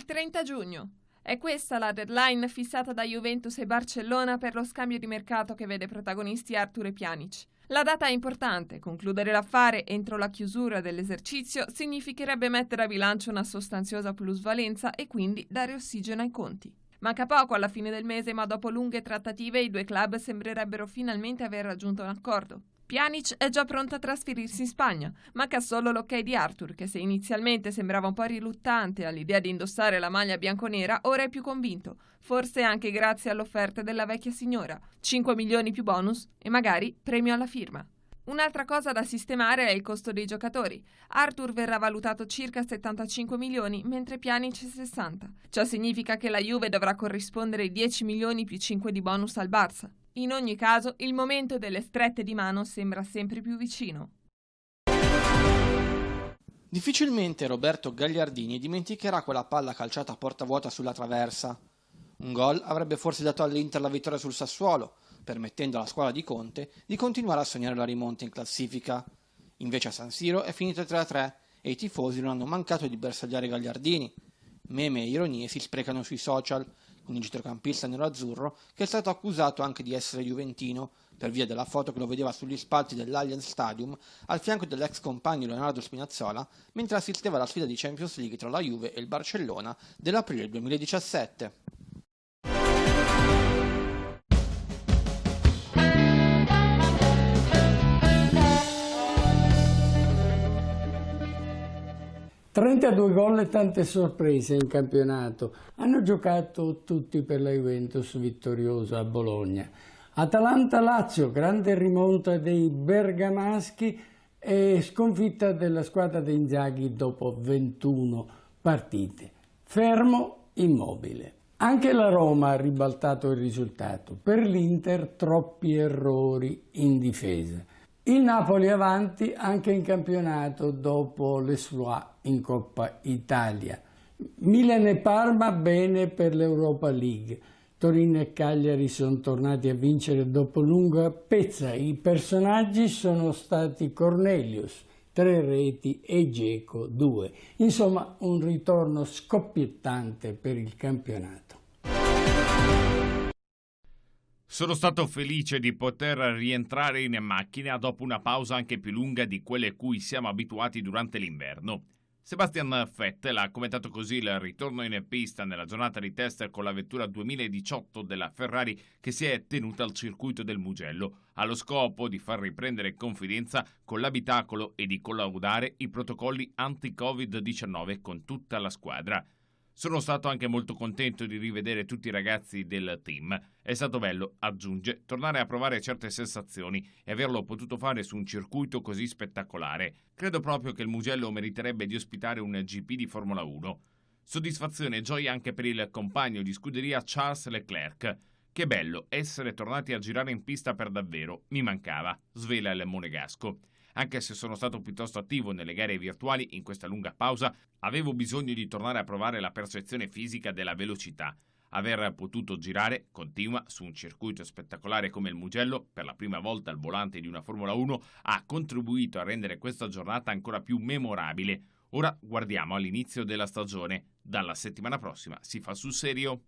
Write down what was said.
il 30 giugno. È questa la deadline fissata da Juventus e Barcellona per lo scambio di mercato che vede protagonisti Arthur e Pjanic. La data è importante, concludere l'affare entro la chiusura dell'esercizio significherebbe mettere a bilancio una sostanziosa plusvalenza e quindi dare ossigeno ai conti. Manca poco alla fine del mese, ma dopo lunghe trattative i due club sembrerebbero finalmente aver raggiunto un accordo. Pjanic è già pronto a trasferirsi in Spagna, manca solo l'ok di Arthur, che se inizialmente sembrava un po' riluttante all'idea di indossare la maglia bianconera, ora è più convinto, forse anche grazie all'offerta della vecchia signora, 5 milioni più bonus e magari premio alla firma. Un'altra cosa da sistemare è il costo dei giocatori. Arthur verrà valutato circa 75 milioni, mentre Pjanic 60. Ciò significa che la Juve dovrà corrispondere 10 milioni più 5 di bonus al Barça. In ogni caso, il momento delle strette di mano sembra sempre più vicino. Difficilmente Roberto Gagliardini dimenticherà quella palla calciata a porta vuota sulla traversa. Un gol avrebbe forse dato all'Inter la vittoria sul Sassuolo, permettendo alla squadra di Conte di continuare a sognare la rimonta in classifica. Invece a San Siro è finito 3-3 e i tifosi non hanno mancato di bersagliare Gagliardini. Meme e ironie si sprecano sui social, con il centrocampista nero-azzurro che è stato accusato anche di essere juventino per via della foto che lo vedeva sugli spalti dell'Allianz Stadium al fianco dell'ex compagno Leonardo Spinazzola mentre assisteva alla sfida di Champions League tra la Juve e il Barcellona dell'aprile 2017. «32 gol e tante sorprese in campionato. Hanno giocato tutti per la Juventus vittoriosa a Bologna. Atalanta-Lazio, grande rimonta dei bergamaschi e sconfitta della squadra di Inzaghi dopo 21 partite. Fermo Immobile. Anche la Roma ha ribaltato il risultato. Per l'Inter troppi errori in difesa. Il Napoli avanti anche in campionato dopo l'exploit in Coppa Italia. Milan e Parma bene per l'Europa League. Torino e Cagliari sono tornati a vincere dopo lunga pezza. I personaggi sono stati Cornelius, 3 reti e Dzeko 2. Insomma, un ritorno scoppiettante per il campionato. Sono stato felice di poter rientrare in macchina dopo una pausa anche più lunga di quelle cui siamo abituati durante l'inverno. Sebastian Vettel ha commentato così il ritorno in pista nella giornata di test con la vettura 2018 della Ferrari che si è tenuta al circuito del Mugello, allo scopo di far riprendere confidenza con l'abitacolo e di collaudare i protocolli anti-Covid-19 con tutta la squadra. Sono stato anche molto contento di rivedere tutti i ragazzi del team. È stato bello, aggiunge, tornare a provare certe sensazioni e averlo potuto fare su un circuito così spettacolare. Credo proprio che il Mugello meriterebbe di ospitare un GP di Formula 1. Soddisfazione e gioia anche per il compagno di scuderia Charles Leclerc. Che bello essere tornati a girare in pista per davvero. Mi mancava, svela il monegasco. Anche se sono stato piuttosto attivo nelle gare virtuali in questa lunga pausa, avevo bisogno di tornare a provare la percezione fisica della velocità. Aver potuto girare, continua, su un circuito spettacolare come il Mugello, per la prima volta al volante di una Formula 1, ha contribuito a rendere questa giornata ancora più memorabile. Ora guardiamo all'inizio della stagione. Dalla settimana prossima si fa sul serio.